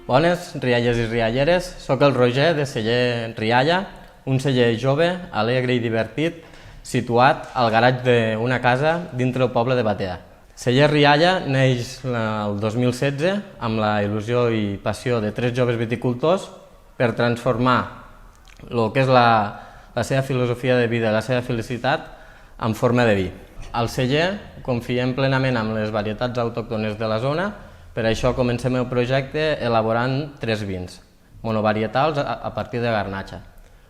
Bones, rialles i rialleres, sóc el Roger de celler Rialla, un celler jove, alegre i divertit, situat al garatge d'una casa dintre el poble de Batea. Celler Rialla neix el 2016 amb la il·lusió i passió de 3 joves viticultors per transformar el que és la seva filosofia de vida i la seva felicitat en forma de vi. Al celler confiem plenament en les varietats autòctones de la zona, per això comencem el projecte elaborant 3 vins monovarietals a partir de garnatxa.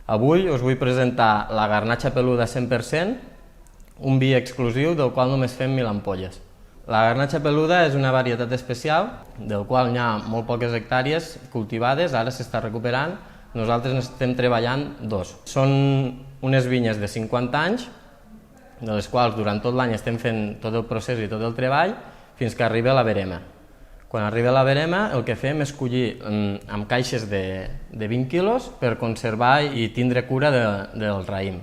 Avui us vull presentar la garnatxa peluda 100%, un vi exclusiu del qual només fem 1000 ampolles. La garnatxa peluda és una varietat especial, del qual hi ha molt poques hectàrees cultivades, ara s'està recuperant. Nosaltres n'estem treballant 2. Són unes vinyes de 50 anys, de les quals durant tot l'any estem fent tot el procés i tot el treball fins que arriba la verema. Quan arriba la verema el que fem és collir amb caixes de 20 quilos per conservar i tindre cura del raïm.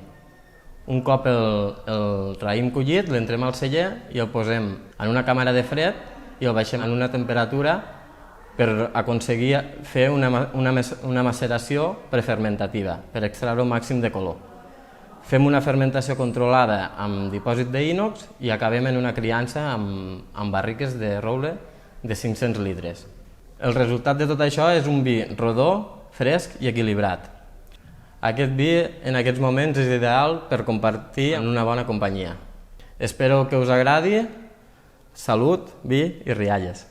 Un cop el raïm collit l'entrem al celler i el posem en una càmera de fred i el baixem en una temperatura per aconseguir fer una maceració prefermentativa, per extreure el màxim de color. Fem una fermentació controlada amb dipòsit d'ínox i acabem en una criança amb barriques de roure de 500 litres. El resultat de tot això és un vi rodó, fresc i equilibrat. Aquest vi en aquests moments és ideal per compartir en una bona companyia. Espero que us agradi. Salut, vi i rialles.